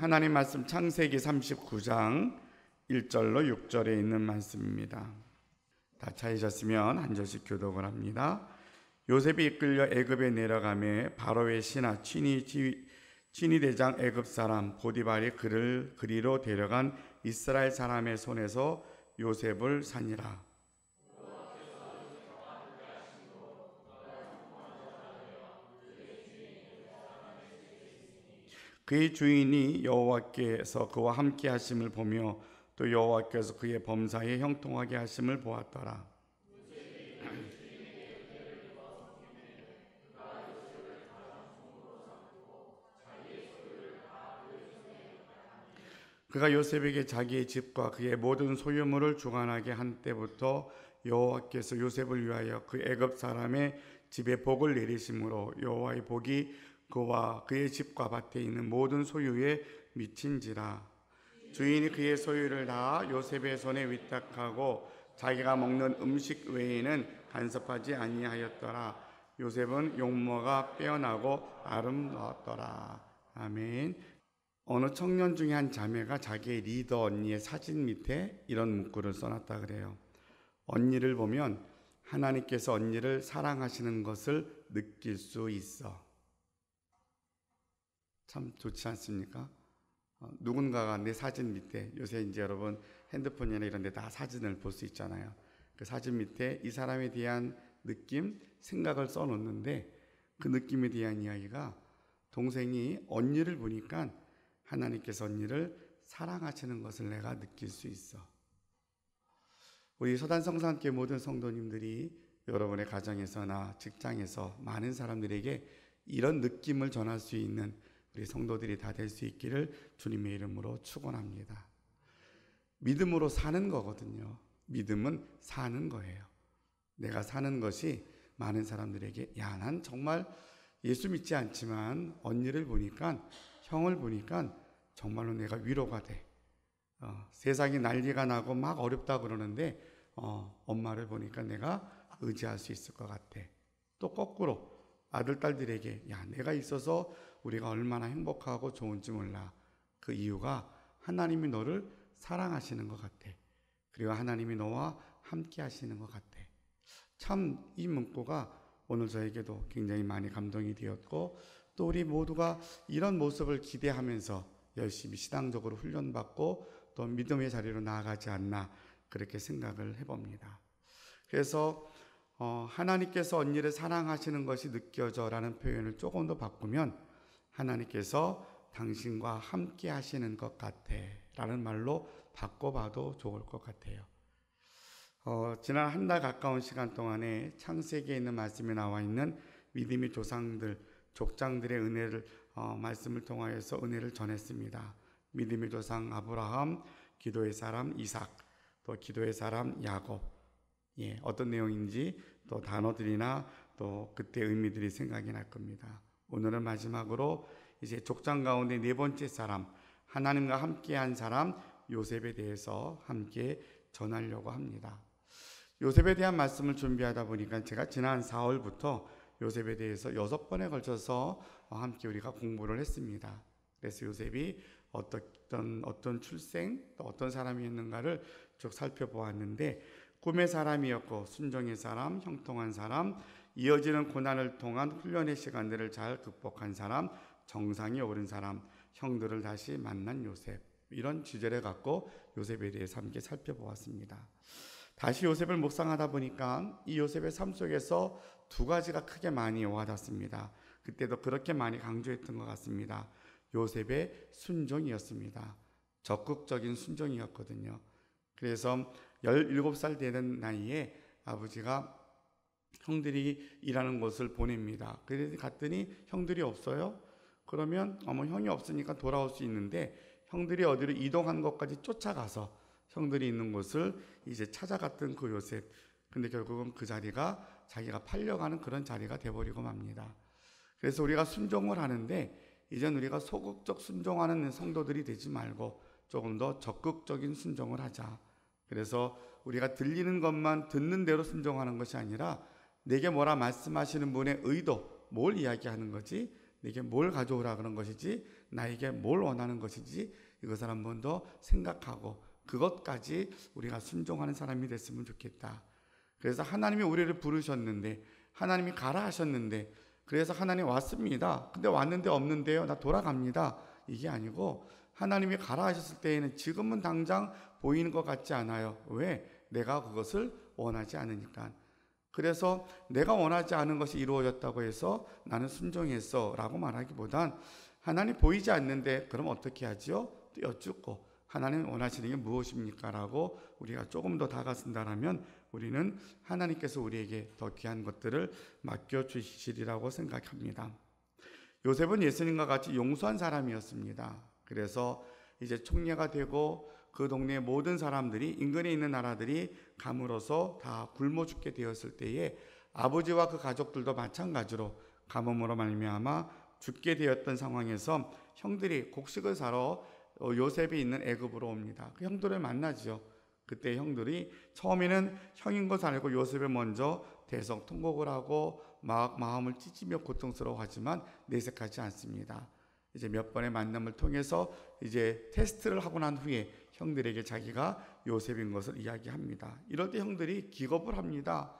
하나님 말씀 창세기 39장 1절로 6절에 있는 말씀입니다. 다 찾으셨으면 한 절씩 교독을 합니다. 요셉이 이끌려 애굽에 내려가매 바로의 신하 친위 대장 애굽 사람 보디발이 그를 그리로 데려간 이스라엘 사람의 손에서 요셉을 산이라. 그의 주인이 여호와께서 그와 함께 하심을 보며 또 여호와께서 그의 범사에 형통하게 하심을 보았더라. 그가 요셉에게 자기의 집과 그의 모든 소유물을 주관하게 한 때부터 여호와께서 요셉을 위하여 그 애굽 사람의 집에 복을 내리심으로 여호와의 복이 그와 그의 집과 밭에 있는 모든 소유에 미친지라. 주인이 그의 소유를 다 요셉의 손에 위탁하고 자기가 먹는 음식 외에는 간섭하지 아니하였더라. 요셉은 용모가 빼어나고 아름다웠더라. 아멘. 어느 청년 중에 한 자매가 자기의 리더 언니의 사진 밑에 이런 문구를 써놨다 그래요. 언니를 보면 하나님께서 언니를 사랑하시는 것을 느낄 수 있어. 참 좋지 않습니까? 누군가가 내 사진 밑에, 요새 이제 여러분 핸드폰이나 이런 데 다 사진을 볼 수 있잖아요. 그 사진 밑에 이 사람에 대한 느낌, 생각을 써놓는데 그 느낌에 대한 이야기가 동생이 언니를 보니까 하나님께서 언니를 사랑하시는 것을 내가 느낄 수 있어. 우리 서단성산교회 모든 성도님들이 여러분의 가정에서나 직장에서 많은 사람들에게 이런 느낌을 전할 수 있는 우리 성도들이 다 될 수 있기를 주님의 이름으로 축원합니다. 믿음으로 사는 거거든요. 믿음은 사는 거예요. 내가 사는 것이 많은 사람들에게 야, 난 정말 예수 믿지 않지만 언니를 보니까, 형을 보니까 정말로 내가 위로가 돼. 세상이 난리가 나고 막 어렵다 그러는데 엄마를 보니까 내가 의지할 수 있을 것 같아. 또 거꾸로 아들, 딸들에게 야, 내가 있어서 우리가 얼마나 행복하고 좋은지 몰라. 그 이유가 하나님이 너를 사랑하시는 것 같아. 그리고 하나님이 너와 함께 하시는 것 같아. 참 이 문구가 오늘 저에게도 굉장히 많이 감동이 되었고, 또 우리 모두가 이런 모습을 기대하면서 열심히 신앙적으로 훈련받고 또 믿음의 자리로 나아가지 않나 그렇게 생각을 해봅니다. 그래서 하나님께서 언니를 사랑하시는 것이 느껴져 라는 표현을 조금 더 바꾸면 하나님께서 당신과 함께 하시는 것 같아 라는 말로 바꿔봐도 좋을 것 같아요. 지난 한 달 가까운 시간 동안에 창세기에 있는 말씀에 나와 있는 믿음의 조상들, 족장들의 은혜를 말씀을 통하여서 은혜를 전했습니다. 믿음의 조상 아브라함, 기도의 사람 이삭, 또 기도의 사람 야곱. 어떤 내용인지 또 단어들이나 또 그때 의미들이 생각이 날 겁니다. 오늘은 마지막으로 이제 족장 가운데 네 번째 사람, 하나님과 함께한 사람 요셉에 대해서 함께 전하려고 합니다. 요셉에 대한 말씀을 준비하다 보니까 제가 지난 4월부터 요셉에 대해서 6번에 걸쳐서 함께 우리가 공부를 했습니다. 그래서 요셉이 어떤 출생, 또 어떤 사람이었는가를 쭉 살펴보았는데 꿈의 사람이었고 순종의 사람, 형통한 사람, 이어지는 고난을 통한 훈련의 시간들을 잘 극복한 사람, 정상에 오른 사람, 형들을 다시 만난 요셉, 이런 주제를 갖고 요셉에 대해서 함께 살펴보았습니다. 다시 요셉을 묵상하다 보니까 이 요셉의 삶 속에서 두 가지가 크게 많이 와닿습니다. 그때도 그렇게 많이 강조했던 것 같습니다. 요셉의 순종이었습니다. 적극적인 순종이었거든요. 그래서 17살 되는 나이에 아버지가 형들이 일하는 곳을 보냅니다. 그래서 갔더니 형들이 없어요. 그러면 형이 없으니까 돌아올 수 있는데 형들이 어디로 이동한 것까지 쫓아가서 형들이 있는 곳을 이제 찾아갔던 그 요셉. 근데 결국은 그 자리가 자기가 팔려가는 그런 자리가 돼버리고 맙니다. 그래서 우리가 순종을 하는데 이젠 우리가 소극적 순종하는 성도들이 되지 말고 조금 더 적극적인 순종을 하자. 그래서 우리가 들리는 것만 듣는 대로 순종하는 것이 아니라 내게 뭐라 말씀하시는 분의 의도, 뭘 이야기하는 거지, 내게 뭘 가져오라 그런 것이지, 나에게 뭘 원하는 것인지 이것을 한 번 더 생각하고 그것까지 우리가 순종하는 사람이 됐으면 좋겠다. 그래서 하나님이 우리를 부르셨는데, 하나님이 가라 하셨는데, 그래서 하나님 왔습니다. 근데 왔는데 없는데요, 나 돌아갑니다, 이게 아니고 하나님이 가라 하셨을 때에는 지금은 당장 보이는 것 같지 않아요. 왜? 내가 그것을 원하지 않으니까. 그래서 내가 원하지 않은 것이 이루어졌다고 해서 나는 순종했어 라고 말하기보단, 하나님 보이지 않는데 그럼 어떻게 하죠? 또 여쭙고, 하나님 원하시는 게 무엇입니까? 라고 우리가 조금 더 다가선다면 우리는 하나님께서 우리에게 더 귀한 것들을 맡겨주시리라고 생각합니다. 요셉은 예수님과 같이 용서한 사람이었습니다. 그래서 이제 총리가 되고 그 동네의 모든 사람들이, 인근에 있는 나라들이 감으로서 다 굶어 죽게 되었을 때에 아버지와 그 가족들도 마찬가지로 가뭄으로 말미암아 죽게 되었던 상황에서 형들이 곡식을 사러 요셉이 있는 애굽으로 옵니다. 그 형들을 만나죠. 그때 형들이 처음에는 형인 것을 알고 요셉을 먼저 대성통곡을 하고 막 마음을 찢으며 고통스러워하지만 내색하지 않습니다. 이제 몇 번의 만남을 통해서 이제 테스트를 하고 난 후에 형들에게 자기가 요셉인 것을 이야기합니다. 이럴 때 형들이 기겁을 합니다.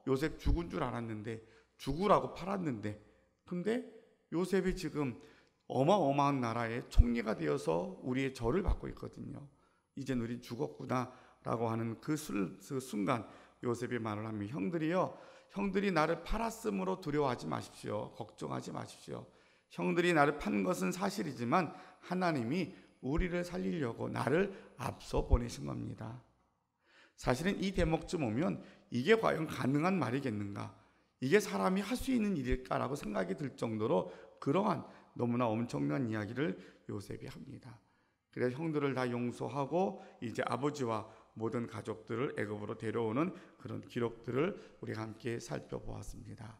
요셉 죽은 줄 알았는데, 죽으라고 팔았는데, 근데 요셉이 지금 어마어마한 나라의 총리가 되어서 우리의 절을 받고 있거든요. 이젠 우리 죽었구나 라고 하는 그 순간 요셉이 말을 합니다. 형들이 나를 팔았으므로 두려워하지 마십시오. 걱정하지 마십시오. 형들이 나를 판 것은 사실이지만 하나님이 우리를 살리려고 나를 앞서 보내신 겁니다. 사실은 이 대목쯤 오면 이게 과연 가능한 말이겠는가, 이게 사람이 할 수 있는 일일까라고 생각이 들 정도로 그러한 너무나 엄청난 이야기를 요셉이 합니다. 그래서 형들을 다 용서하고 이제 아버지와 모든 가족들을 애굽으로 데려오는 그런 기록들을 우리가 함께 살펴보았습니다.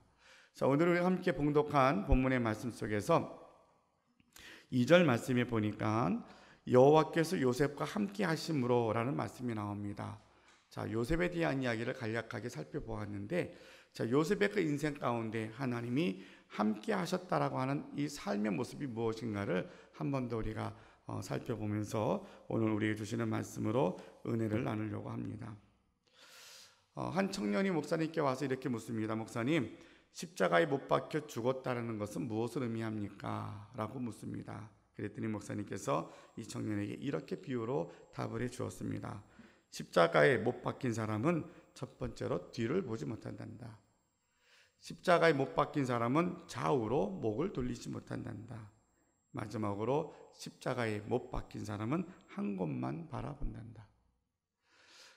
자, 오늘 우리가 함께 봉독한 본문의 말씀 속에서 2절 말씀에 보니까 여호와께서 요셉과 함께 하심으로 라는 말씀이 나옵니다. 자, 요셉에 대한 이야기를 간략하게 살펴보았는데, 자, 요셉의 그 인생 가운데 하나님이 함께 하셨다라고 하는 이 삶의 모습이 무엇인가를 한 번 더 우리가 살펴보면서 오늘 우리에게 주시는 말씀으로 은혜를 나누려고 합니다. 한 청년이 목사님께 와서 이렇게 묻습니다. 목사님, 십자가에 못 박혀 죽었다는 것은 무엇을 의미합니까? 라고 묻습니다. 그랬더니 목사님께서 이 청년에게 이렇게 비유로 답을 해 주었습니다. 십자가에 못 박힌 사람은 첫 번째로 뒤를 보지 못한단다. 십자가에 못 박힌 사람은 좌우로 목을 돌리지 못한단다. 마지막으로 십자가에 못 박힌 사람은 한 곳만 바라본단다.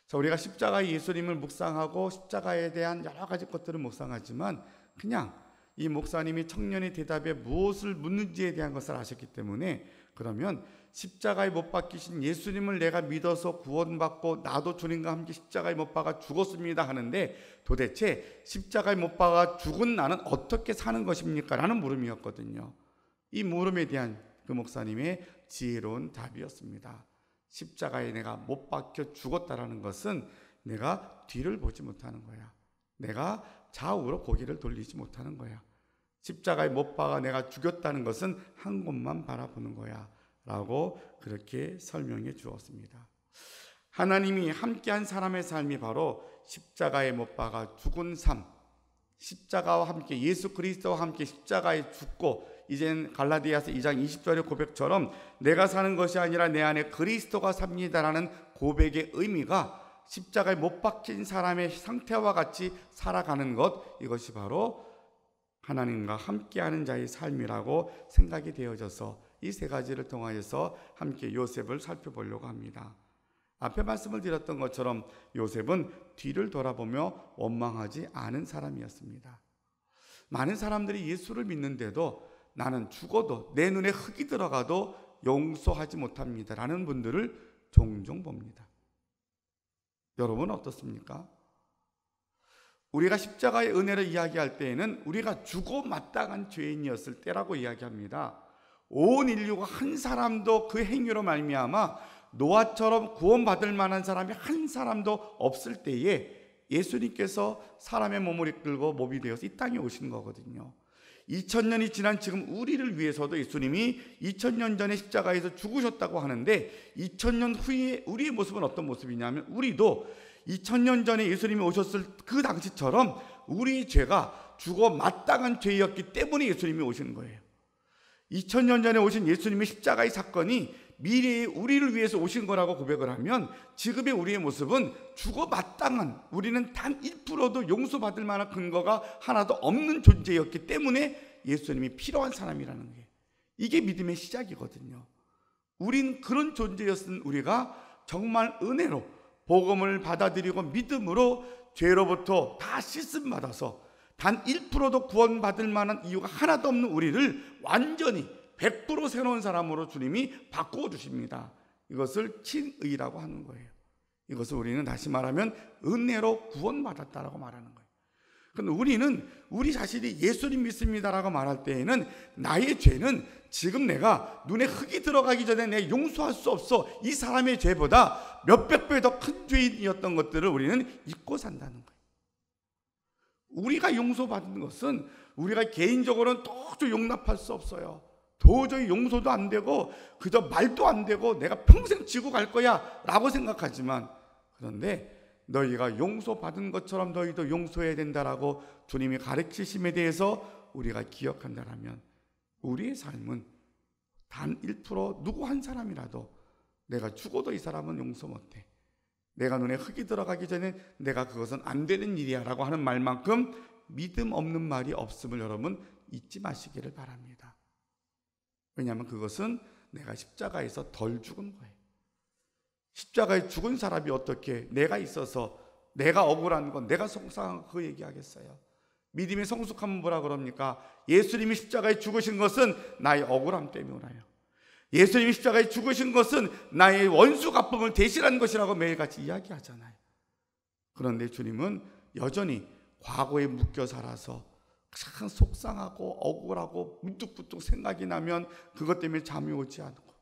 자, 우리가 십자가의 예수님을 묵상하고 십자가에 대한 여러 가지 것들을 묵상하지만 그냥 이 목사님이 청년의 대답에 무엇을 묻는지에 대한 것을 아셨기 때문에, 그러면 십자가에 못 박히신 예수님을 내가 믿어서 구원받고 나도 주님과 함께 십자가에 못 박아 죽었습니다 하는데, 도대체 십자가에 못 박아 죽은 나는 어떻게 사는 것입니까? 라는 물음이었거든요. 이 물음에 대한 그 목사님의 지혜로운 답이었습니다. 십자가에 내가 못 박혀 죽었다라는 것은 내가 뒤를 보지 못하는 거야. 내가 좌우로 고개를 돌리지 못하는 거야. 십자가에 못 박아 내가 죽였다는 것은 한 곳만 바라보는 거야 라고 그렇게 설명해 주었습니다. 하나님이 함께한 사람의 삶이 바로 십자가에 못 박아 죽은 삶, 십자가와 함께 예수 그리스도와 함께 십자가에 죽고 이젠 갈라디아서 2장 20절의 고백처럼 내가 사는 것이 아니라 내 안에 그리스도가 삽니다라는 고백의 의미가 십자가에 못 박힌 사람의 상태와 같이 살아가는 것, 이것이 바로 하나님과 함께하는 자의 삶이라고 생각이 되어져서 이 세 가지를 통하여서 함께 요셉을 살펴보려고 합니다. 앞에 말씀을 드렸던 것처럼 요셉은 뒤를 돌아보며 원망하지 않은 사람이었습니다. 많은 사람들이 예수를 믿는데도 나는 죽어도 내 눈에 흙이 들어가도 용서하지 못합니다 라는 분들을 종종 봅니다. 여러분은 어떻습니까? 우리가 십자가의 은혜를 이야기할 때에는 우리가 죽어 마땅한 죄인이었을 때라고 이야기합니다. 온 인류가 한 사람도 그 행위로 말미암아 노아처럼 구원받을 만한 사람이 한 사람도 없을 때에 예수님께서 사람의 몸을 이끌고 몸이 되어서 이 땅에 오신 거거든요. 2000년이 지난 지금 우리를 위해서도 예수님이 2000년 전에 십자가에서 죽으셨다고 하는데 2000년 후에 우리의 모습은 어떤 모습이냐면 우리도 2000년 전에 예수님이 오셨을 그 당시처럼 우리의 죄가 죽어 마땅한 죄였기 때문에 예수님이 오신 거예요. 2000년 전에 오신 예수님의 십자가의 사건이 미래의 우리를 위해서 오신 거라고 고백을 하면 지금의 우리의 모습은 죽어 마땅한, 우리는 단 1%도 용서받을 만한 근거가 하나도 없는 존재였기 때문에 예수님이 필요한 사람이라는 게, 이게 믿음의 시작이거든요. 우린 그런 존재였은 우리가 정말 은혜로 복음을 받아들이고 믿음으로 죄로부터 다 씻음 받아서 단 1%도 구원받을 만한 이유가 하나도 없는 우리를 완전히 100% 새로운 사람으로 주님이 바꾸어 주십니다. 이것을 친의라고 하는 거예요. 이것을 우리는 다시 말하면 은혜로 구원받았다라고 말하는 거예요. 그런데 우리는 우리 자신이 예수님 믿습니다라고 말할 때에는 나의 죄는 지금 내가 눈에 흙이 들어가기 전에 내가 용서할 수 없어, 이 사람의 죄보다 몇백 배 더 큰 죄인이었던 것들을 우리는 잊고 산다는 거예요. 우리가 용서받은 것은 우리가 개인적으로는 도저히 용납할 수 없어요. 도저히 용서도 안 되고 그저 말도 안 되고 내가 평생 지고 갈 거야 라고 생각하지만, 그런데 너희가 용서받은 것처럼 너희도 용서해야 된다라고 주님이 가르치심에 대해서 우리가 기억한다면 우리의 삶은 단 1% 누구 한 사람이라도 내가 죽어도 이 사람은 용서 못해, 내가 눈에 흙이 들어가기 전에 내가 그것은 안 되는 일이야 라고 하는 말만큼 믿음 없는 말이 없음을 여러분 잊지 마시기를 바랍니다. 왜냐하면 그것은 내가 십자가에서 덜 죽은 거예요. 십자가에 죽은 사람이 어떻게 내가 있어서 내가 억울한 건, 내가 속상한 거 그 얘기하겠어요? 믿음의 성숙함은 뭐라 그럽니까? 예수님이 십자가에 죽으신 것은 나의 억울함 때문이에요. 예수님이 십자가에 죽으신 것은 나의 원수 갚음을 대신한 것이라고 매일같이 이야기하잖아요. 그런데 주님은 여전히 과거에 묶여 살아서 참 속상하고 억울하고 문득문득 생각이 나면 그것 때문에 잠이 오지 않고,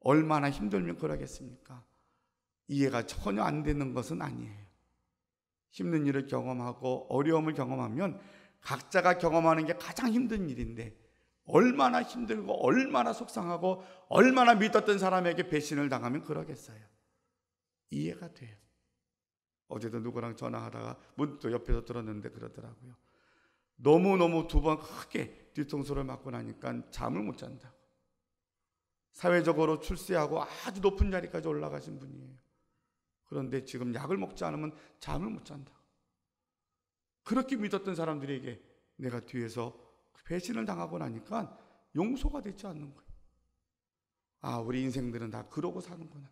얼마나 힘들면 그러겠습니까? 이해가 전혀 안 되는 것은 아니에요. 힘든 일을 경험하고 어려움을 경험하면 각자가 경험하는 게 가장 힘든 일인데 얼마나 힘들고 얼마나 속상하고 얼마나 믿었던 사람에게 배신을 당하면 그러겠어요. 이해가 돼요. 어제도 누구랑 전화하다가 문득 옆에서 들었는데 그러더라고요. 너무너무 두 번 크게 뒤통수를 맞고 나니까 잠을 못 잔다고. 사회적으로 출세하고 아주 높은 자리까지 올라가신 분이에요. 그런데 지금 약을 먹지 않으면 잠을 못 잔다고. 그렇게 믿었던 사람들에게 내가 뒤에서 배신을 당하고 나니까 용서가 되지 않는 거예요. 아, 우리 인생들은 다 그러고 사는구나.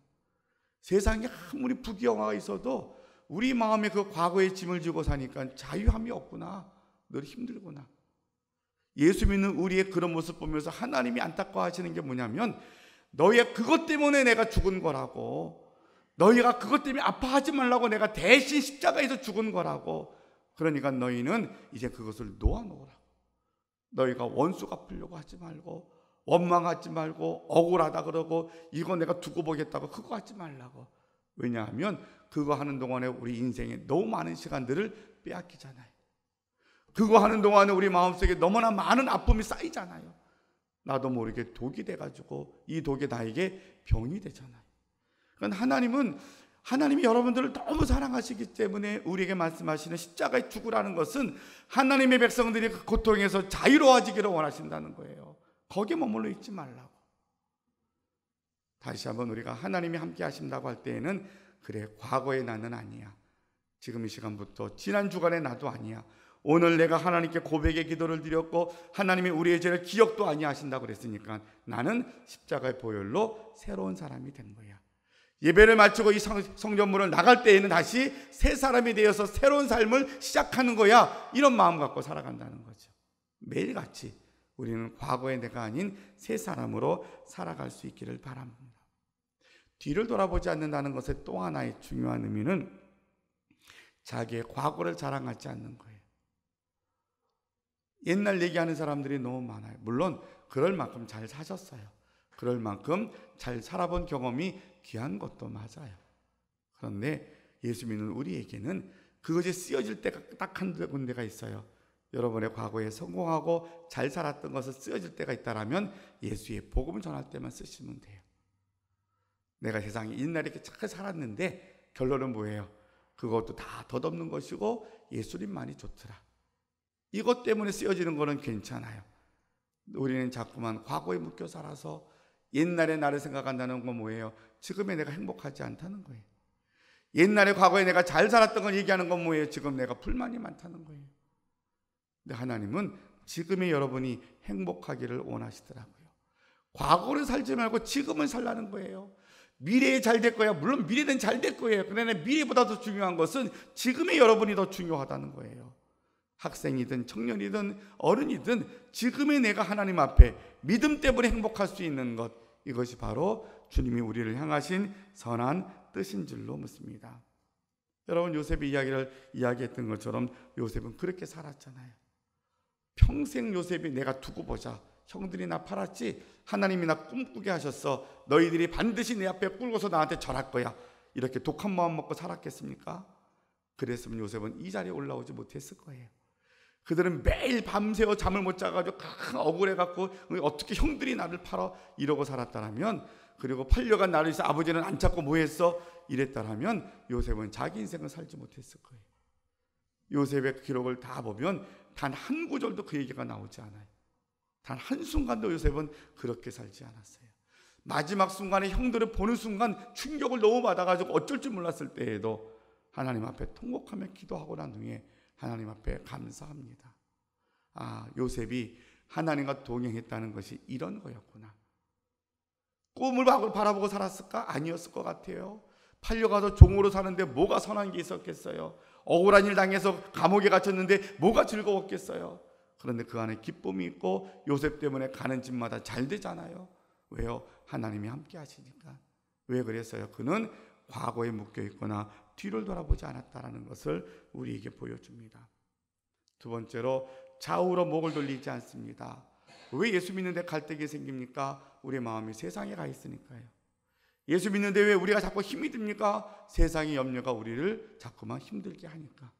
세상에 아무리 부귀영화가 있어도 우리 마음에 그 과거의 짐을 지고 사니까 자유함이 없구나. 늘 힘들구나. 예수 믿는 우리의 그런 모습 보면서 하나님이 안타까워하시는 게 뭐냐면, 너희가 그것 때문에 내가 죽은 거라고, 너희가 그것 때문에 아파하지 말라고 내가 대신 십자가에서 죽은 거라고. 그러니까 너희는 이제 그것을 놓아놓으라고. 너희가 원수 갚으려고 하지 말고, 원망하지 말고, 억울하다 그러고 이거 내가 두고 보겠다고 그거 하지 말라고. 왜냐하면 그거 하는 동안에 우리 인생에 너무 많은 시간들을 빼앗기잖아요. 그거 하는 동안에 우리 마음속에 너무나 많은 아픔이 쌓이잖아요. 나도 모르게 독이 돼가지고 이 독이 나에게 병이 되잖아요. 그러니까 하나님이 여러분들을 너무 사랑하시기 때문에 우리에게 말씀하시는 십자가에 죽으라는 것은 하나님의 백성들이 그 고통에서 자유로워지기를 원하신다는 거예요. 거기에 머물러 있지 말라고. 다시 한번 우리가 하나님이 함께 하신다고 할 때에는, 그래, 과거의 나는 아니야. 지금 이 시간부터 지난 주간의 나도 아니야. 오늘 내가 하나님께 고백의 기도를 드렸고 하나님이 우리의 죄를 기억도 아니하신다고 그랬으니까 나는 십자가의 보혈로 새로운 사람이 된 거야. 예배를 마치고 이 성전문을 나갈 때에는 다시 새 사람이 되어서 새로운 삶을 시작하는 거야. 이런 마음 갖고 살아간다는 거죠. 매일같이 우리는 과거의 내가 아닌 새 사람으로 살아갈 수 있기를 바랍니다. 뒤를 돌아보지 않는다는 것의 또 하나의 중요한 의미는 자기의 과거를 자랑하지 않는 거예요. 옛날 얘기하는 사람들이 너무 많아요. 물론 그럴 만큼 잘 사셨어요. 그럴 만큼 잘 살아본 경험이 귀한 것도 맞아요. 그런데 예수 믿는 우리에게는 그것이 쓰여질 때가 딱 한 군데가 있어요. 여러분의 과거에 성공하고 잘 살았던 것을 쓰여질 때가 있다라면 예수의 복음을 전할 때만 쓰시면 돼요. 내가 세상에 옛날에 이렇게 잘 살았는데 결론은 뭐예요? 그것도 다 덧없는 것이고 예수님만이 좋더라. 이것 때문에 쓰여지는 거는 괜찮아요. 우리는 자꾸만 과거에 묶여 살아서 옛날의 나를 생각한다는 건 뭐예요? 지금의 내가 행복하지 않다는 거예요. 옛날에 과거에 내가 잘 살았던 걸 얘기하는 건 뭐예요? 지금 내가 불만이 많다는 거예요. 근데 하나님은 지금의 여러분이 행복하기를 원하시더라고요. 과거를 살지 말고 지금을 살라는 거예요. 미래에 잘 될 거야. 물론 미래는 잘 될 거예요. 그러나 미래보다 더 중요한 것은 지금의 여러분이 더 중요하다는 거예요. 학생이든 청년이든 어른이든 지금의 내가 하나님 앞에 믿음 때문에 행복할 수 있는 것, 이것이 바로 주님이 우리를 향하신 선한 뜻인 줄로 믿습니다. 여러분, 요셉의 이야기를 이야기했던 것처럼 요셉은 그렇게 살았잖아요. 평생 요셉이 내가 두고 보자, 형들이 나 팔았지, 하나님이 나 꿈꾸게 하셨어, 너희들이 반드시 내 앞에 꿇고서 나한테 절할 거야, 이렇게 독한 마음 먹고 살았겠습니까? 그랬으면 요셉은 이 자리에 올라오지 못했을 거예요. 그들은 매일 밤새워 잠을 못 자가지고 억울해갖고 어떻게 형들이 나를 팔아, 이러고 살았다라면, 그리고 팔려간 나를 위해서 아버지는 안 찾고 뭐 했어? 이랬다라면 요셉은 자기 인생을 살지 못했을 거예요. 요셉의 기록을 다 보면 단 한 구절도 그 얘기가 나오지 않아요. 단 한순간도 요셉은 그렇게 살지 않았어요. 마지막 순간에 형들을 보는 순간 충격을 너무 받아가지고 어쩔 줄 몰랐을 때에도 하나님 앞에 통곡하며 기도하고 난 후에 하나님 앞에 감사합니다. 아, 요셉이 하나님과 동행했다는 것이 이런 거였구나. 꿈을 바라보고 살았을까? 아니었을 것 같아요. 팔려가서 종으로 사는데 뭐가 선한 게 있었겠어요? 억울한 일 당해서 감옥에 갇혔는데 뭐가 즐거웠겠어요? 그런데 그 안에 기쁨이 있고 요셉 때문에 가는 집마다 잘 되잖아요. 왜요? 하나님이 함께 하시니까. 왜 그랬어요? 그는 과거에 묶여 있거나 뒤를 돌아보지 않았다는 것을 우리에게 보여줍니다. 두 번째로, 좌우로 목을 돌리지 않습니다. 왜 예수 믿는데 갈등이 생깁니까? 우리 마음이 세상에 가 있으니까요. 예수 믿는데 왜 우리가 자꾸 힘이 듭니까? 세상의 염려가 우리를 자꾸만 힘들게 하니까.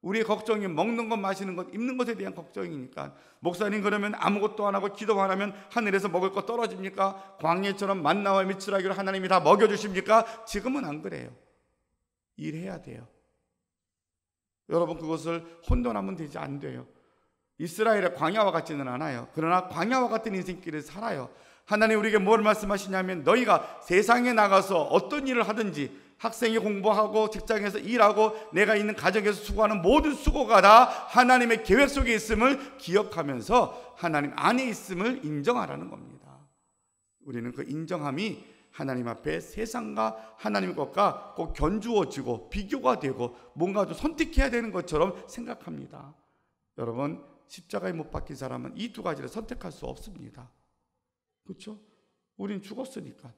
우리의 걱정이 먹는 것, 마시는 것, 입는 것에 대한 걱정이니까. 목사님, 그러면 아무것도 안 하고 기도만 하면 하늘에서 먹을 거 떨어집니까? 광야처럼 만나와 미추라기를 하나님이 다 먹여주십니까? 지금은 안 그래요. 일해야 돼요. 여러분, 그것을 혼돈하면 되지 안 돼요. 이스라엘의 광야와 같지는 않아요. 그러나 광야와 같은 인생길을 살아요. 하나님 우리에게 뭘 말씀하시냐면, 너희가 세상에 나가서 어떤 일을 하든지, 학생이 공부하고 직장에서 일하고 내가 있는 가정에서 수고하는 모든 수고가 다 하나님의 계획 속에 있음을 기억하면서 하나님 안에 있음을 인정하라는 겁니다. 우리는 그 인정함이 하나님 앞에 세상과 하나님 것과 꼭 견주어지고 비교가 되고 뭔가 좀 선택해야 되는 것처럼 생각합니다. 여러분, 십자가에 못 박힌 사람은 이 두 가지를 선택할 수 없습니다. 그렇죠? 우린 죽었으니까.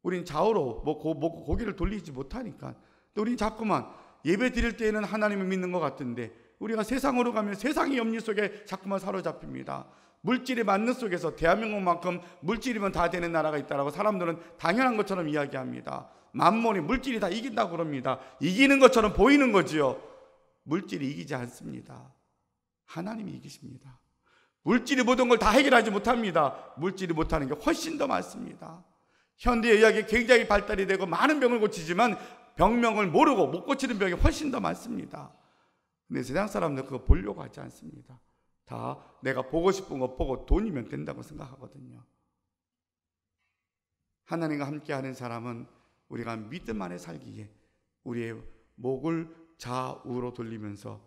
우린 좌우로 고개를 돌리지 못하니까. 또 우린 자꾸만 예배 드릴 때에는 하나님을 믿는 것 같은데 우리가 세상으로 가면 세상의 염려 속에 자꾸만 사로잡힙니다. 물질의 만능 속에서 대한민국만큼 물질이면 다 되는 나라가 있다라고 사람들은 당연한 것처럼 이야기합니다. 만몬이 물질이 다 이긴다고 그럽니다. 이기는 것처럼 보이는 거지요. 물질이 이기지 않습니다. 하나님이 이기십니다. 물질이 모든 걸 다 해결하지 못합니다. 물질이 못하는 게 훨씬 더 많습니다. 현대의학이 굉장히 발달이 되고 많은 병을 고치지만 병명을 모르고 못 고치는 병이 훨씬 더 많습니다. 근데 세상 사람들은 그거 보려고 하지 않습니다. 다 내가 보고 싶은 거 보고 돈이면 된다고 생각하거든요. 하나님과 함께하는 사람은 우리가 믿음 안에 살기에 우리의 목을 좌우로 돌리면서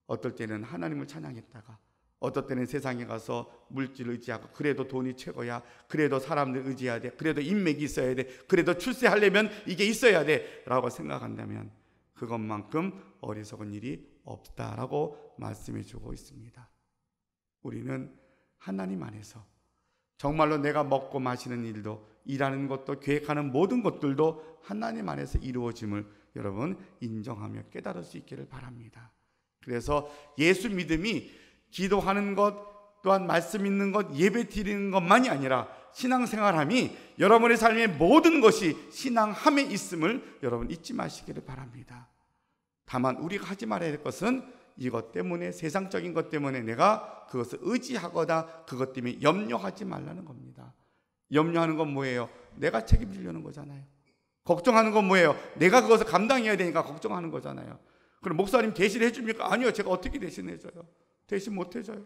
어떨 때는 하나님을 찬양했다가 어떨 때는 세상에 가서 물질 의지하고 그래도 돈이 최고야, 그래도 사람들 의지해야 돼, 그래도 인맥이 있어야 돼, 그래도 출세하려면 이게 있어야 돼 라고 생각한다면 그것만큼 어리석은 일이 없다라고 말씀해 주고 있습니다. 우리는 하나님 안에서 정말로 내가 먹고 마시는 일도, 일하는 것도, 계획하는 모든 것들도 하나님 안에서 이루어짐을 여러분 인정하며 깨달을 수 있기를 바랍니다. 그래서 예수 믿음이 기도하는 것, 또한 말씀 있는 것, 예배 드리는 것만이 아니라 신앙생활함이 여러분의 삶의 모든 것이 신앙함에 있음을 여러분 잊지 마시기를 바랍니다. 다만 우리가 하지 말아야 할 것은 이것 때문에, 세상적인 것 때문에 내가 그것을 의지하거나 그것 때문에 염려하지 말라는 겁니다. 염려하는 건 뭐예요? 내가 책임지려는 거잖아요. 걱정하는 건 뭐예요? 내가 그것을 감당해야 되니까 걱정하는 거잖아요. 그럼 목사님 대신해 줍니까? 아니요. 제가 어떻게 대신해줘요? 대신 못 해줘요.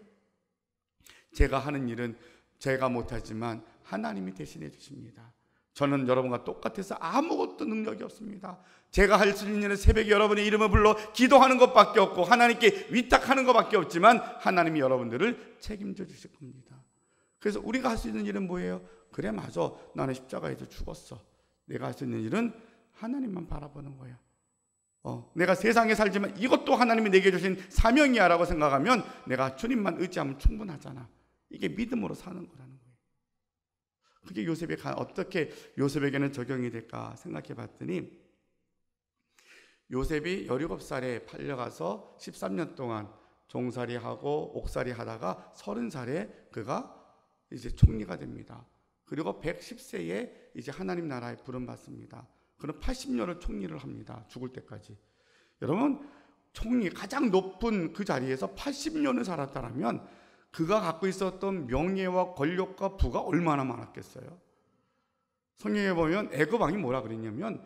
제가 하는 일은 제가 못하지만 하나님이 대신해 주십니다. 저는 여러분과 똑같아서 아무것도 능력이 없습니다. 제가 할 수 있는 일은 새벽에 여러분의 이름을 불러 기도하는 것밖에 없고 하나님께 위탁하는 것밖에 없지만 하나님이 여러분들을 책임져 주실 겁니다. 그래서 우리가 할 수 있는 일은 뭐예요? 그래, 맞아. 나는 십자가에서 죽었어. 내가 할 수 있는 일은 하나님만 바라보는 거야. 내가 세상에 살지만 이것도 하나님이 내게 주신 사명이야 라고 생각하면 내가 주님만 의지하면 충분하잖아. 이게 믿음으로 사는 거라는 거예요. 그게 어떻게 요셉에게는 적용이 될까 생각해 봤더니, 요셉이 17살에 팔려가서 13년 동안 종살이하고 옥살이 하다가 30살에 그가 이제 총리가 됩니다. 그리고 110세에 이제 하나님 나라에 부름 받습니다. 그럼 80년을 총리를 합니다. 죽을 때까지. 여러분, 총리 가장 높은 그 자리에서 80년을 살았다면 그가 갖고 있었던 명예와 권력과 부가 얼마나 많았겠어요? 성경에 보면 애굽 왕이 뭐라 그랬냐면,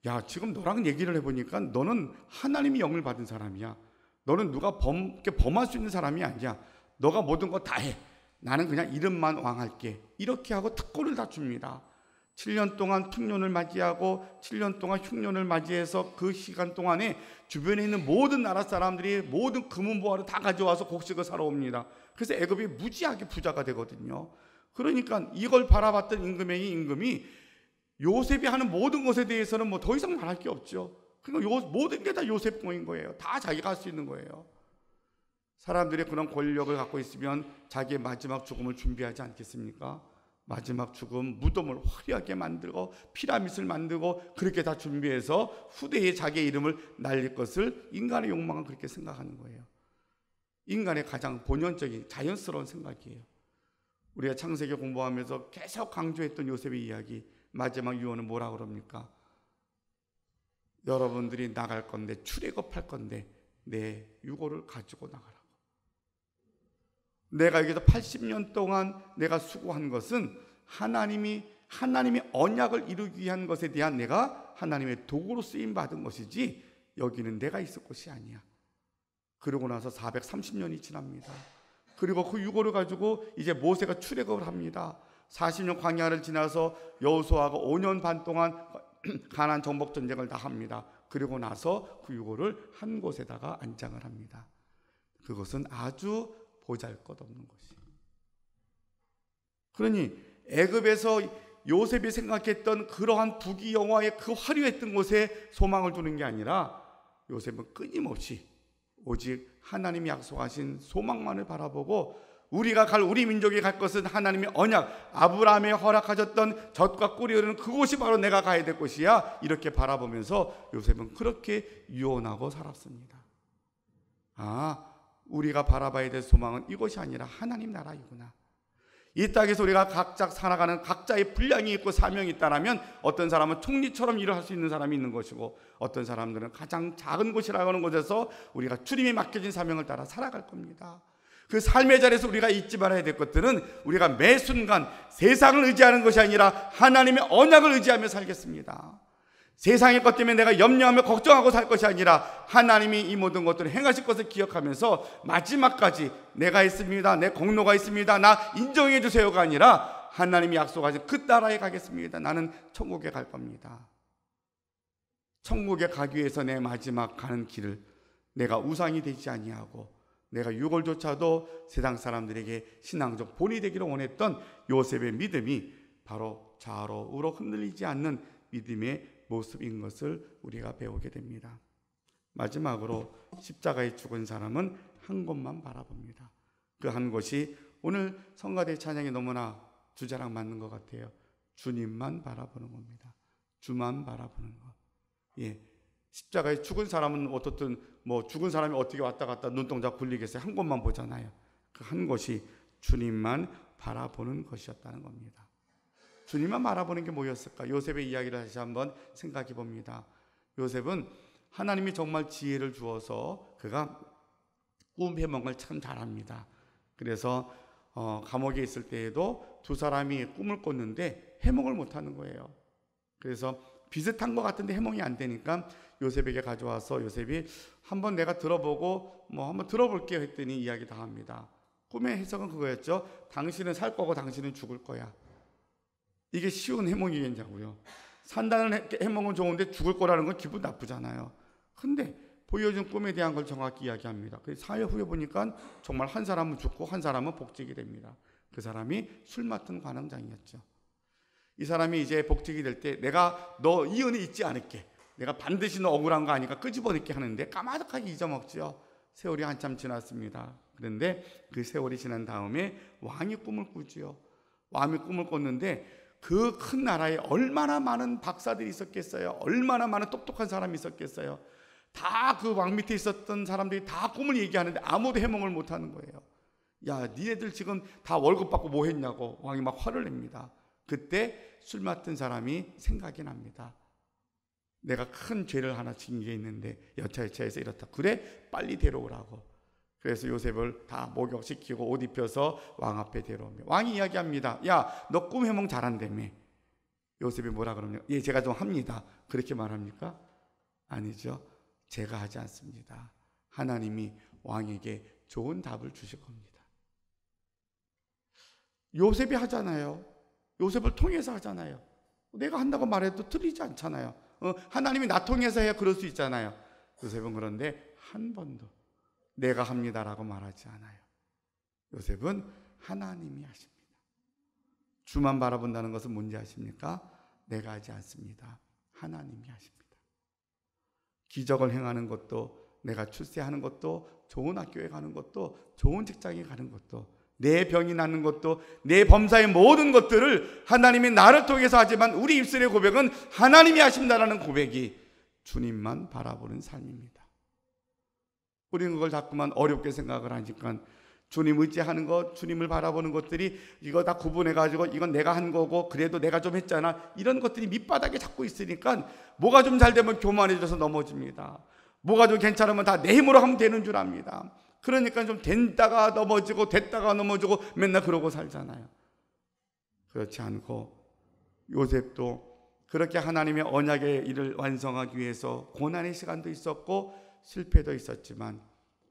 야, 지금 너랑 얘기를 해보니까 너는 하나님이 영을 받은 사람이야. 너는 누가 범할 수 있는 사람이 아니야. 너가 모든 거 다 해. 나는 그냥 이름만 왕할게. 이렇게 하고 특권을 다 줍니다. 7년 동안 풍년을 맞이하고 7년 동안 흉년을 맞이해서 그 시간 동안에 주변에 있는 모든 나라 사람들이 모든 금은보화를 다 가져와서 곡식을 사러 옵니다. 그래서 애굽이 무지하게 부자가 되거든요. 그러니까 이걸 바라봤던 임금이 요셉이 하는 모든 것에 대해서는 뭐 더 이상 말할 게 없죠. 그러니까 모든 게 다 요셉 공인 거예요. 다 자기가 할 수 있는 거예요. 사람들이 그런 권력을 갖고 있으면 자기의 마지막 죽음을 준비하지 않겠습니까? 마지막 죽음, 무덤을 화려하게 만들고 피라밋을 만들고 그렇게 다 준비해서 후대에 자기의 이름을 날릴 것을 인간의 욕망은 그렇게 생각하는 거예요. 인간의 가장 본연적인 자연스러운 생각이에요. 우리가 창세기 공부하면서 계속 강조했던 요셉의 이야기, 마지막 유언은 뭐라 그럽니까? 여러분들이 나갈 건데, 출애굽할 건데 내 유고를 가지고 나가라고. 내가 여기서 80년 동안 내가 수고한 것은 하나님의 언약을 이루기 위한 것에 대한 내가 하나님의 도구로 쓰임 받은 것이지 여기는 내가 있을 곳이 아니야. 그러고 나서 430년이 지납니다. 그리고 그 유고를 가지고 이제 모세가 출애굽을 합니다. 40년 광야를 지나서 여호수아가 5년 반 동안 가나안 정복 전쟁을 다 합니다. 그리고 나서 그 유고를 한 곳에다가 안장을 합니다. 그것은 아주 보잘것없는 것이. 그러니 애굽에서 요셉이 생각했던 그러한 부귀영화의 그 화려했던 곳에 소망을 두는 게 아니라 요셉은 끊임없이 오직 하나님이 약속하신 소망만을 바라보고 우리 민족이 갈 것은 하나님의 언약, 아브라함에 허락하셨던 젖과 꿀이 흐르는 그곳이 바로 내가 가야 될 곳이야. 이렇게 바라보면서 요셉은 그렇게 유언하고 살았습니다. 우리가 바라봐야 될 소망은 이것이 아니라 하나님 나라이구나. 이 땅에서 우리가 각자 살아가는 각자의 분량이 있고 사명이 있다면 어떤 사람은 총리처럼 일을 할 수 있는 사람이 있는 것이고 어떤 사람들은 가장 작은 곳이라고 하는 곳에서 우리가 주님이 맡겨진 사명을 따라 살아갈 겁니다. 그 삶의 자리에서 우리가 잊지 말아야 될 것들은 우리가 매 순간 세상을 의지하는 것이 아니라 하나님의 언약을 의지하며 살겠습니다. 세상의 것 때문에 내가 염려하며 걱정하고 살 것이 아니라 하나님이 이 모든 것들을 행하실 것을 기억하면서 마지막까지 내가 있습니다, 내 공로가 있습니다, 나 인정해 주세요가 아니라 하나님이 약속하신 그 나라에 가겠습니다. 나는 천국에 갈 겁니다. 천국에 가기 위해서 내 마지막 가는 길을 내가 우상이 되지 아니하고 내가 유골조차도 세상 사람들에게 신앙적 본이 되기를 원했던 요셉의 믿음이 바로 좌로 우로 흔들리지 않는 믿음의 모습인 것을 우리가 배우게 됩니다. 마지막으로 십자가에 죽은 사람은 한 곳만 바라봅니다. 그 한 곳이 오늘 성가대 찬양이 너무나 주제랑 맞는 것 같아요. 주님만 바라보는 겁니다. 주만 바라보는 것. 십자가에 죽은 사람은 어떻든 죽은 사람이 어떻게 왔다 갔다 눈동자 굴리겠어요. 한 곳만 보잖아요. 그 한 곳이 주님만 바라보는 것이었다는 겁니다. 주님만 바라보는 게 뭐였을까? 요셉의 이야기를 다시 한번 생각해 봅니다. 요셉은 하나님이 정말 지혜를 주어서 그가 꿈 해몽을 참 잘합니다. 그래서 감옥에 있을 때에도 두 사람이 꿈을 꿨는데 해몽을 못하는 거예요. 그래서 비슷한 것 같은데 해몽이 안 되니까 요셉에게 가져와서 요셉이 한번 내가 들어보고 한번 들어볼게요 했더니 이야기 다 합니다. 꿈의 해석은 그거였죠. 당신은 살 거고 당신은 죽을 거야. 이게 쉬운 해몽이겠냐고요. 산다는 해몽은 좋은데 죽을 거라는 건 기분 나쁘잖아요. 근데 보여준 꿈에 대한 걸 정확히 이야기합니다. 그래서 4일 후에 보니까 정말 한 사람은 죽고 한 사람은 복직이 됩니다. 그 사람이 술 맡은 관원장이었죠. 이 사람이 이제 복직이 될 때 내가 너 이 은혜 잊지 않을게. 내가 반드시 너 억울한 거 아니까 끄집어낼게 하는데 까마득하게 잊어먹죠. 세월이 한참 지났습니다. 그런데 그 세월이 지난 다음에 왕이 꿈을 꾸지요. 왕이 꿈을 꿨는데 그 큰 나라에 얼마나 많은 박사들이 있었겠어요. 얼마나 많은 똑똑한 사람이 있었겠어요. 다 그 왕 밑에 있었던 사람들이 다 꿈을 얘기하는데 아무도 해몽을 못하는 거예요. 야, 니네들 지금 다 월급 받고 뭐 했냐고 왕이 막 화를 냅니다. 그때 술 맡은 사람이 생각이 납니다. 내가 큰 죄를 하나 지은 게 있는데 여차여차해서 이렇다. 그래, 빨리 데려오라고. 그래서 요셉을 다 목욕시키고 옷 입혀서 왕 앞에 데려오며 왕이 이야기합니다. 야, 너 꿈 해몽 잘한다며. 요셉이 뭐라 그러냐? 예, 제가 좀 합니다. 그렇게 말합니까? 아니죠. 제가 하지 않습니다. 하나님이 왕에게 좋은 답을 주실 겁니다. 요셉이 하잖아요. 요셉을 통해서 하잖아요. 내가 한다고 말해도 틀리지 않잖아요. 하나님이 나 통해서 해야 그럴 수 있잖아요. 요셉은 그런데 한 번도 내가 합니다라고 말하지 않아요. 요셉은 하나님이 하십니다. 주만 바라본다는 것은 뭔지 아십니까? 내가 하지 않습니다. 하나님이 하십니다. 기적을 행하는 것도, 내가 출세하는 것도, 좋은 학교에 가는 것도, 좋은 직장에 가는 것도, 내 병이 낫는 것도, 내 범사의 모든 것들을 하나님이 나를 통해서 하지만 우리 입술의 고백은 하나님이 하신다라는 고백이 주님만 바라보는 삶입니다. 우리는 그걸 자꾸만 어렵게 생각을 하니까 주님 의지하는 것, 주님을 바라보는 것들이 이거 다 구분해가지고 이건 내가 한 거고 그래도 내가 좀 했잖아, 이런 것들이 밑바닥에 자꾸 있으니까 뭐가 좀 잘 되면 교만해져서 넘어집니다. 뭐가 좀 괜찮으면 다 내 힘으로 하면 되는 줄 압니다. 그러니까 좀 됐다가 넘어지고 됐다가 넘어지고 맨날 그러고 살잖아요. 그렇지 않고 요셉도 그렇게 하나님의 언약의 일을 완성하기 위해서 고난의 시간도 있었고 실패도 있었지만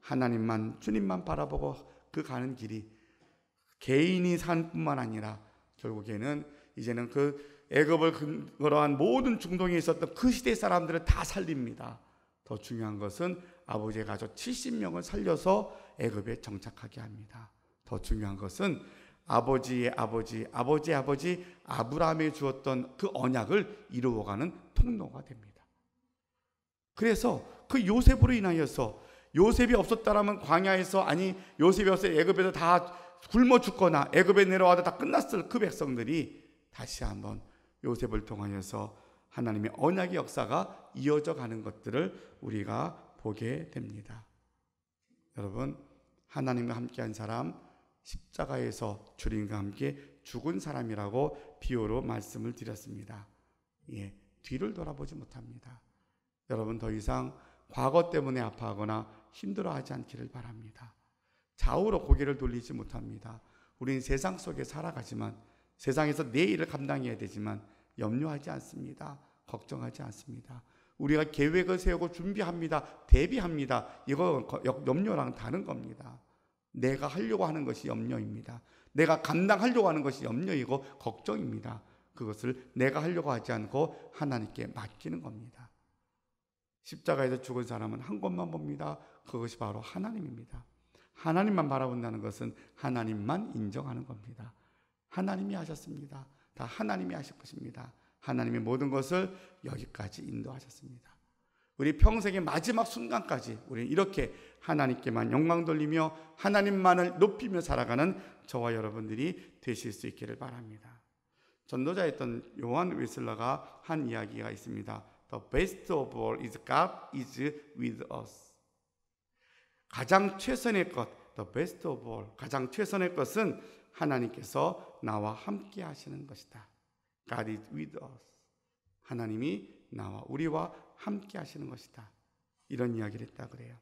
하나님만, 주님만 바라보고 그 가는 길이 개인이 산 뿐만 아니라 결국에는 이제는 그 애굽을 근거로 한 모든 중동에 있었던 그 시대 사람들을 다 살립니다. 더 중요한 것은 아버지의 가족 70명을 살려서 애굽에 정착하게 합니다. 더 중요한 것은 아버지의 아버지 아브라함에 주었던 그 언약을 이루어가는 통로가 됩니다. 그래서 그 요셉으로 인하여서, 요셉이 없었다라면 광야에서, 아니 요셉이 없어 애굽에서 다 굶어 죽거나 애굽에 내려와도 다 끝났을 그 백성들이 다시 한번 요셉을 통하여서 하나님의 언약의 역사가 이어져 가는 것들을 우리가 보게 됩니다. 여러분, 하나님과 함께한 사람, 십자가에서 주님과 함께 죽은 사람이라고 비유로 말씀을 드렸습니다. 예, 뒤를 돌아보지 못합니다. 여러분, 더 이상 과거 때문에 아파하거나 힘들어하지 않기를 바랍니다. 좌우로 고개를 돌리지 못합니다. 우리는 세상 속에 살아가지만, 세상에서 내 일을 감당해야 되지만 염려하지 않습니다. 걱정하지 않습니다. 우리가 계획을 세우고 준비합니다. 대비합니다. 이거 염려랑 다른 겁니다. 내가 하려고 하는 것이 염려입니다. 내가 감당하려고 하는 것이 염려이고 걱정입니다. 그것을 내가 하려고 하지 않고 하나님께 맡기는 겁니다. 십자가에서 죽은 사람은 한 것만 봅니다. 그것이 바로 하나님입니다. 하나님만 바라본다는 것은 하나님만 인정하는 겁니다. 하나님이 하셨습니다. 다 하나님이 하실 것입니다. 하나님의 모든 것을 여기까지 인도하셨습니다. 우리 평생의 마지막 순간까지 우리는 이렇게 하나님께만 영광 돌리며 하나님만을 높이며 살아가는 저와 여러분들이 되실 수 있기를 바랍니다. 전도자였던 요한 웨슬러가 한 이야기가 있습니다. The best of all is God is with us. 가장 최선의 것, the best of all, 가장 최선의 것은 하나님께서 나와 함께 하시는 것이다. God is with us. 하나님이 나와, 우리와 함께 하시는 것이다. 이런 이야기를 했다 그래요.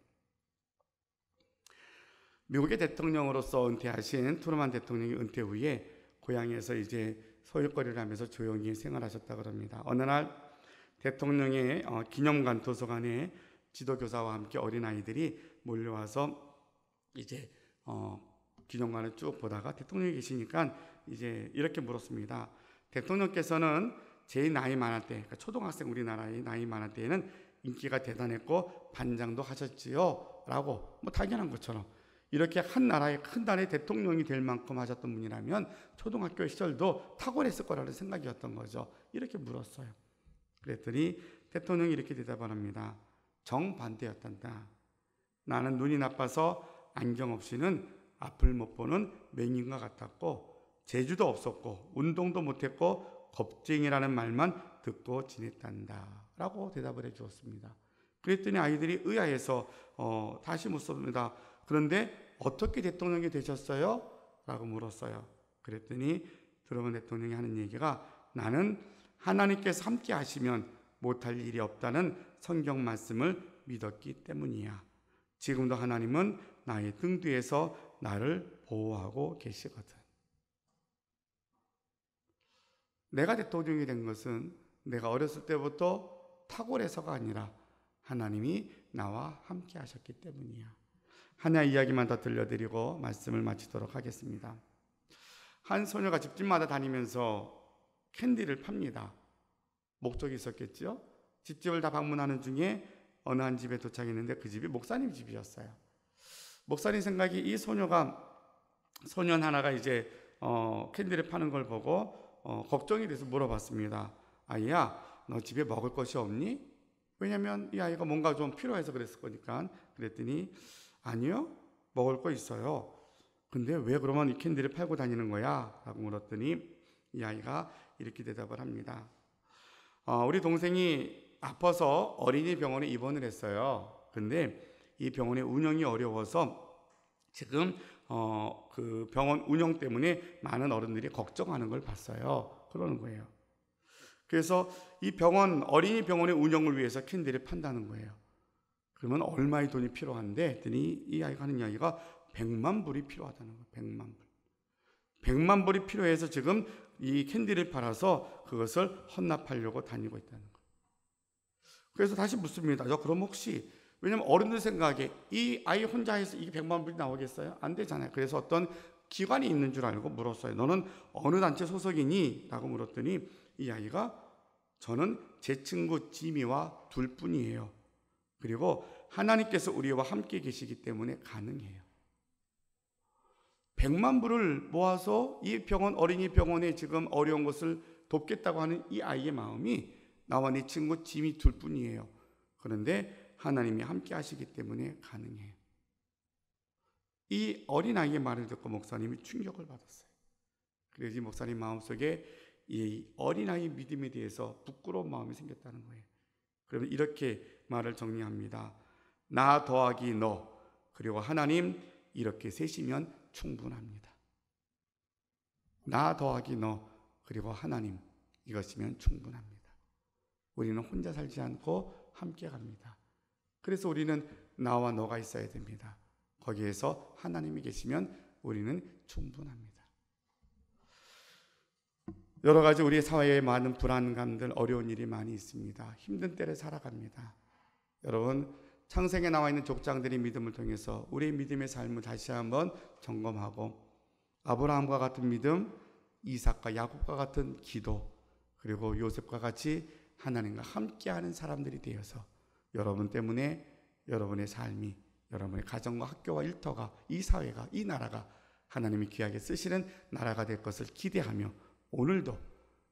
미국의 대통령으로서 은퇴하신 트루먼 대통령이 은퇴 후에 고향에서 이제 소일거리를 하면서 조용히 생활하셨다고 합니다. 어느 날 대통령의 기념관 도서관에 지도교사와 함께 어린아이들이 몰려와서 이제 기념관을 쭉 보다가 대통령이 계시니까 이제 이렇게 물었습니다. 대통령께서는 제 나이 많을 때, 그러니까 초등학생 우리나라의 나이 많을 때에는 인기가 대단했고 반장도 하셨지요? 라고 당연한 것처럼 이렇게 한 나라의 큰 나라의 대통령이 될 만큼 하셨던 분이라면 초등학교 시절도 탁월했을 거라는 생각이었던 거죠. 이렇게 물었어요. 그랬더니 대통령이 이렇게 대답을 합니다. 정반대였단다. 나는 눈이 나빠서 안경 없이는 앞을 못 보는 맹인과 같았고 재주도 없었고 운동도 못했고 겁쟁이라는 말만 듣고 지냈단다 라고 대답을 해 주었습니다. 그랬더니 아이들이 의아해서 다시 묻습니다. 그런데 어떻게 대통령이 되셨어요? 라고 물었어요. 그랬더니 트루먼 대통령이 하는 얘기가 나는 하나님께서 함께 하시면 못할 일이 없다는 성경 말씀을 믿었기 때문이야. 지금도 하나님은 나의 등 뒤에서 나를 보호하고 계시거든. 내가 대통령이 된 것은 내가 어렸을 때부터 탁월해서가 아니라 하나님이 나와 함께 하셨기 때문이야. 하나 이야기만 더 들려드리고 말씀을 마치도록 하겠습니다. 한 소녀가 집집마다 다니면서 캔디를 팝니다. 목적이 있었겠죠? 집집을 다 방문하는 중에 어느 한 집에 도착했는데 그 집이 목사님 집이었어요. 목사님 생각이 이 소년 하나가 이제 캔디를 파는 걸 보고 걱정이 돼서 물어봤습니다. 아이야, 너 집에 먹을 것이 없니? 왜냐면 이 아이가 뭔가 좀 필요해서 그랬을 거니까. 그랬더니 아니요, 먹을 거 있어요. 근데 왜 그러면 이 캔디를 팔고 다니는 거야? 라고 물었더니 이 아이가 이렇게 대답을 합니다. 우리 동생이 아파서 어린이 병원에 입원을 했어요. 근데 이 병원의 운영이 어려워서 지금 그 병원 운영 때문에 많은 어른들이 걱정하는 걸 봤어요. 그러는 거예요. 그래서 이 어린이 병원의 운영을 위해서 캔디를 판다는 거예요. 그러면 얼마의 돈이 필요한데 했더니 이 아이가 하는 이야기가 100만 불이 필요하다는 거예요. 100만 불. 100만 불이 필요해서 지금 이 캔디를 팔아서 그것을 헌납하려고 다니고 있다는 거예요. 그래서 다시 묻습니다. 그럼 혹시, 왜냐면 어른들 생각에 이 아이 혼자 해서 이게 100만 불이 나오겠어요? 안 되잖아요. 그래서 어떤 기관이 있는 줄 알고 물었어요. 너는 어느 단체 소속이니? 라고 물었더니 이 아이가 저는 제 친구 지미와 둘 뿐이에요. 그리고 하나님께서 우리와 함께 계시기 때문에 가능해요. 100만 불을 모아서 이 어린이 병원에 지금 어려운 것을 돕겠다고 하는 이 아이의 마음이 나와 네 친구 지미 둘 뿐이에요. 그런데 하나님이 함께 하시기 때문에 가능해요. 이 어린아이의 말을 듣고 목사님이 충격을 받았어요. 그래서 이 목사님 마음속에 이 어린아이의 믿음에 대해서 부끄러운 마음이 생겼다는 거예요. 그러면 이렇게 말을 정리합니다. 나 더하기 너 그리고 하나님 이렇게 셋이면 충분합니다. 나 더하기 너 그리고 하나님 이것이면 충분합니다. 우리는 혼자 살지 않고 함께 갑니다. 그래서 우리는 나와 너가 있어야 됩니다. 거기에서 하나님이 계시면 우리는 충분합니다. 여러 가지 우리 사회에 많은 불안감들, 어려운 일이 많이 있습니다. 힘든 때를 살아갑니다. 여러분, 창세기에 나와 있는 족장들의 믿음을 통해서 우리의 믿음의 삶을 다시 한번 점검하고 아브라함과 같은 믿음, 이삭과 야곱과 같은 기도, 그리고 요셉과 같이 하나님과 함께하는 사람들이 되어서 여러분 때문에 여러분의 삶이, 여러분의 가정과 학교와 일터가, 이 사회가, 이 나라가 하나님이 귀하게 쓰시는 나라가 될 것을 기대하며 오늘도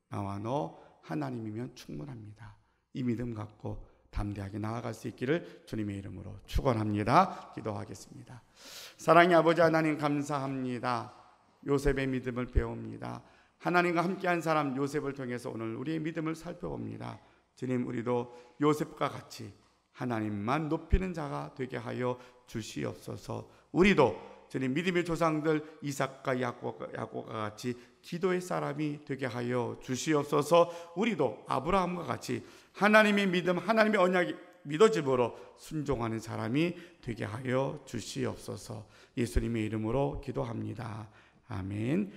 나와 너 하나님이면 충분합니다. 이 믿음 갖고 담대하게 나아갈 수 있기를 주님의 이름으로 축원합니다. 기도하겠습니다. 사랑의 아버지 하나님 감사합니다. 요셉의 믿음을 배웁니다. 하나님과 함께한 사람 요셉을 통해서 오늘 우리의 믿음을 살펴봅니다. 주님, 우리도 요셉과 같이 하나님만 높이는 자가 되게 하여 주시옵소서. 우리도 주님 믿음의 조상들 이삭과 야곱과 같이 기도의 사람이 되게 하여 주시옵소서. 우리도 아브라함과 같이 하나님의 믿음, 하나님의 언약이 믿어짐으로 순종하는 사람이 되게 하여 주시옵소서. 예수님의 이름으로 기도합니다. 아멘.